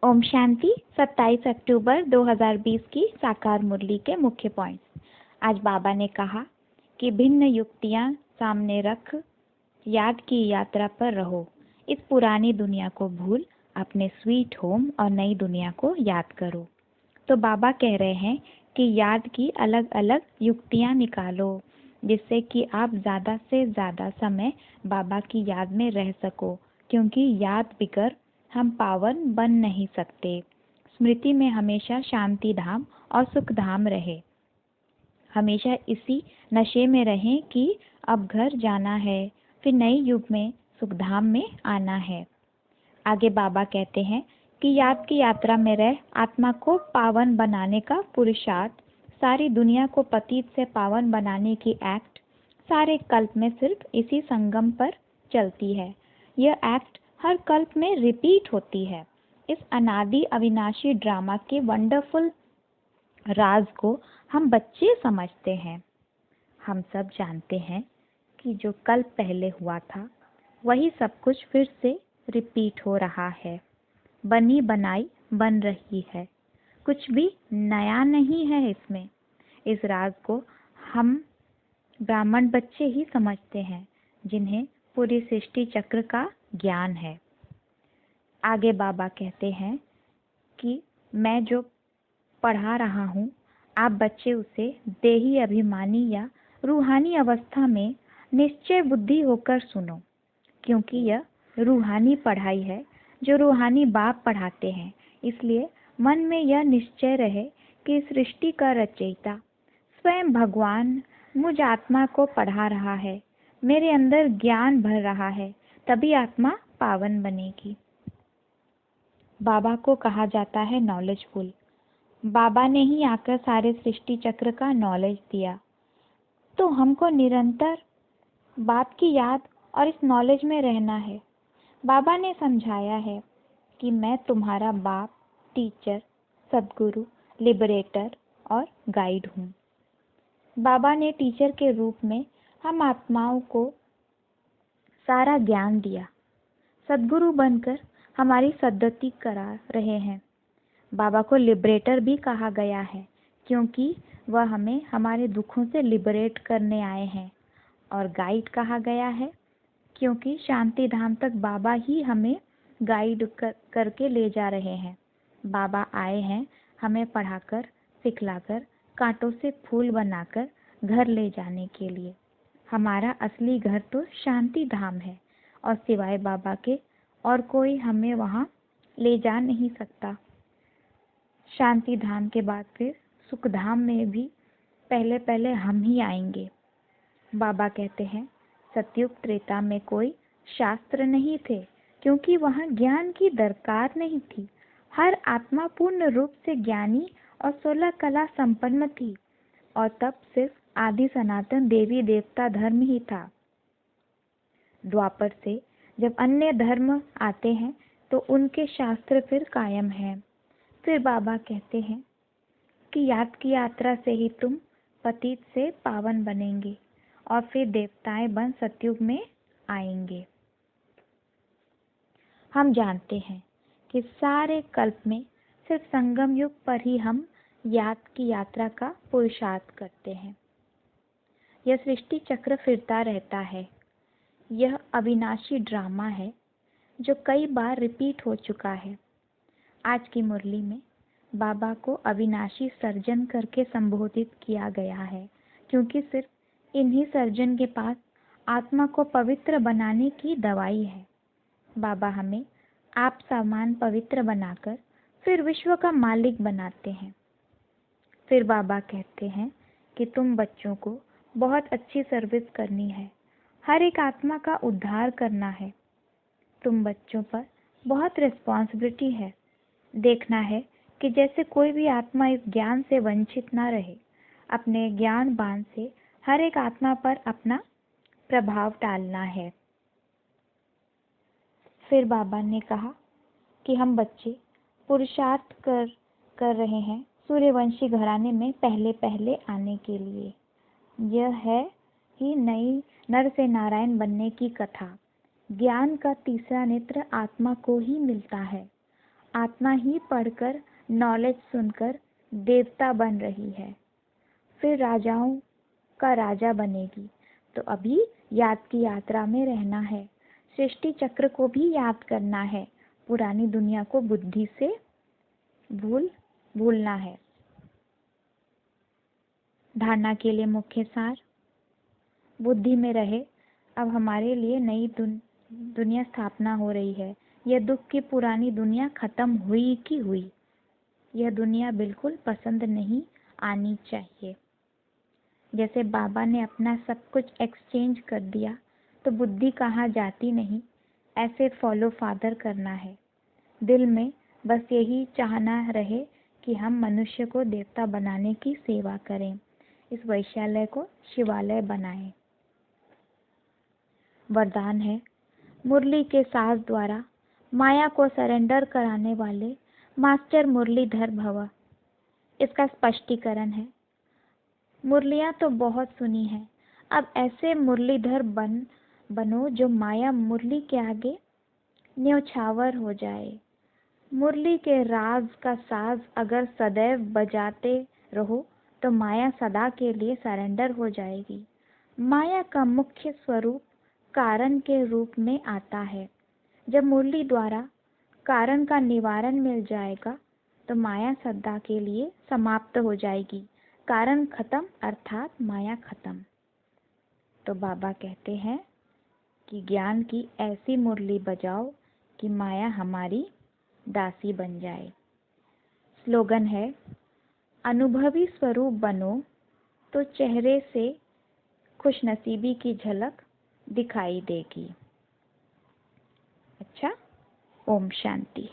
ओम शांति। 27 अक्टूबर 2020 की साकार मुरली के मुख्य पॉइंट्स। आज बाबा ने कहा कि भिन्न युक्तियां सामने रख याद की यात्रा पर रहो। इस पुरानी दुनिया को भूल अपने स्वीट होम और नई दुनिया को याद करो। तो बाबा कह रहे हैं कि याद की अलग अलग युक्तियां निकालो, जिससे कि आप ज़्यादा से ज़्यादा समय बाबा की याद में रह सको, क्योंकि याद बिगर हम पावन बन नहीं सकते। स्मृति में हमेशा शांति धाम और सुख धाम रहे। हमेशा इसी नशे में रहें कि अब घर जाना है, फिर नए युग में सुखधाम में आना है। आगे बाबा कहते हैं कि याद की यात्रा में रह आत्मा को पावन बनाने का पुरुषार्थ, सारी दुनिया को पतित से पावन बनाने की एक्ट सारे कल्प में सिर्फ इसी संगम पर चलती है। यह एक्ट हर कल्प में रिपीट होती है। इस अनादि अविनाशी ड्रामा के वंडरफुल राज को हम बच्चे समझते हैं। हम सब जानते हैं कि जो कल पहले हुआ था वही सब कुछ फिर से रिपीट हो रहा है। बनी बनाई बन रही है, कुछ भी नया नहीं है इसमें। इस राज को हम ब्राह्मण बच्चे ही समझते हैं, जिन्हें पूरी सृष्टि चक्र का ज्ञान है। आगे बाबा कहते हैं कि मैं जो पढ़ा रहा हूँ, आप बच्चे उसे देही अभिमानी या रूहानी अवस्था में निश्चय बुद्धि होकर सुनो, क्योंकि यह रूहानी पढ़ाई है जो रूहानी बाप पढ़ाते हैं। इसलिए मन में यह निश्चय रहे कि सृष्टि का रचयिता स्वयं भगवान मुझ आत्मा को पढ़ा रहा है, मेरे अंदर ज्ञान भर रहा है, तभी आत्मा पावन बनेगी। बाबा को कहा जाता है नॉलेजफुल। बाबा ने ही आकर सारे सृष्टि चक्र का नॉलेज दिया, तो हमको निरंतर बाप की याद और इस नॉलेज में रहना है। बाबा ने समझाया है कि मैं तुम्हारा बाप, टीचर, सदगुरु, लिबरेटर और गाइड हूँ। बाबा ने टीचर के रूप में हम आत्माओं को सारा ज्ञान दिया। सदगुरु बनकर हमारी सद्गति करा रहे हैं। बाबा को लिबरेटर भी कहा गया है, क्योंकि वह हमें हमारे दुखों से लिबरेट करने आए हैं। और गाइड कहा गया है क्योंकि शांति धाम तक बाबा ही हमें गाइड करके ले जा रहे हैं। बाबा आए हैं हमें पढ़ाकर, सिखलाकर, कांटों से फूल बनाकर घर ले जाने के लिए। हमारा असली घर तो शांति धाम है, और सिवाय बाबा के और कोई हमें वहाँ ले जा नहीं सकता। शांति धाम के बाद फिर सुख धाम में भी पहले पहले हम ही आएंगे। बाबा कहते हैं सतयुग त्रेता में कोई शास्त्र नहीं थे, क्योंकि वहाँ ज्ञान की दरकार नहीं थी। हर आत्मा पूर्ण रूप से ज्ञानी और 16 कला संपन्न थी, और तब सिर्फ आदि सनातन देवी देवता धर्म ही था। द्वापर से जब अन्य धर्म आते हैं तो उनके शास्त्र फिर कायम हैं। फिर बाबा कहते हैं कि याद की यात्रा से ही तुम पतित से पावन बनेंगे, और फिर देवताएं बन सतयुग में आएंगे। हम जानते हैं कि सारे कल्प में सिर्फ संगम युग पर ही हम याद की यात्रा का पुरुषार्थ करते हैं। यह सृष्टि चक्र फिरता रहता है। यह अविनाशी ड्रामा है जो कई बार रिपीट हो चुका है। आज की मुरली में बाबा को अविनाशी सर्जन करके संबोधित किया गया है, क्योंकि सिर्फ इन्हीं सर्जन के पास आत्मा को पवित्र बनाने की दवाई है। बाबा हमें आप समान पवित्र बनाकर फिर विश्व का मालिक बनाते हैं। फिर बाबा कहते हैं कि तुम बच्चों को बहुत अच्छी सर्विस करनी है, हर एक आत्मा का उद्धार करना है। तुम बच्चों पर बहुत रिस्पॉन्सिबिलिटी है। देखना है कि जैसे कोई भी आत्मा इस ज्ञान से वंचित ना रहे। अपने ज्ञान बाण से हर एक आत्मा पर अपना प्रभाव डालना है। फिर बाबा ने कहा कि हम बच्चे पुरुषार्थ कर रहे हैं सूर्यवंशी घराने में पहले पहले आने के लिए। यह है ही नई नर से नारायण बनने की कथा। ज्ञान का तीसरा नेत्र आत्मा को ही मिलता है। आत्मा ही पढ़कर नॉलेज सुनकर देवता बन रही है, फिर राजाओं का राजा बनेगी। तो अभी याद की यात्रा में रहना है, सृष्टि चक्र को भी याद करना है, पुरानी दुनिया को बुद्धि से भूलना है। धारणा के लिए मुख्य सार, बुद्धि में रहे अब हमारे लिए नई दुनिया स्थापना हो रही है। यह दुख की पुरानी दुनिया खत्म हुई कि हुई, यह दुनिया बिल्कुल पसंद नहीं आनी चाहिए। जैसे बाबा ने अपना सब कुछ एक्सचेंज कर दिया तो बुद्धि कहाँ जाती नहीं, ऐसे फॉलो फादर करना है। दिल में बस यही चाहना रहे कि हम मनुष्य को देवता बनाने की सेवा करें, इस वैश्यालय को शिवालय बनाएं। वरदान है, मुरली के साज द्वारा माया को सरेंडर कराने वाले मास्टर मुरलीधर भव। इसका स्पष्टीकरण है, मुरलियाँ तो बहुत सुनी हैं, अब ऐसे मुरलीधर बनो जो माया मुरली के आगे न्यौछावर हो जाए। मुरली के राज का साज अगर सदैव बजाते रहो तो माया सदा के लिए सरेंडर हो जाएगी। माया का मुख्य स्वरूप कारण के रूप में आता है। जब मुरली द्वारा कारण का निवारण मिल जाएगा तो माया सदा के लिए समाप्त हो जाएगी। कारण खत्म अर्थात माया खत्म। तो बाबा कहते हैं कि ज्ञान की ऐसी मुरली बजाओ कि माया हमारी दासी बन जाए। स्लोगन है, अनुभवी स्वरूप बनो तो चेहरे से खुशनसीबी की झलक दिखाई देगी। अच्छा, ओम शांति।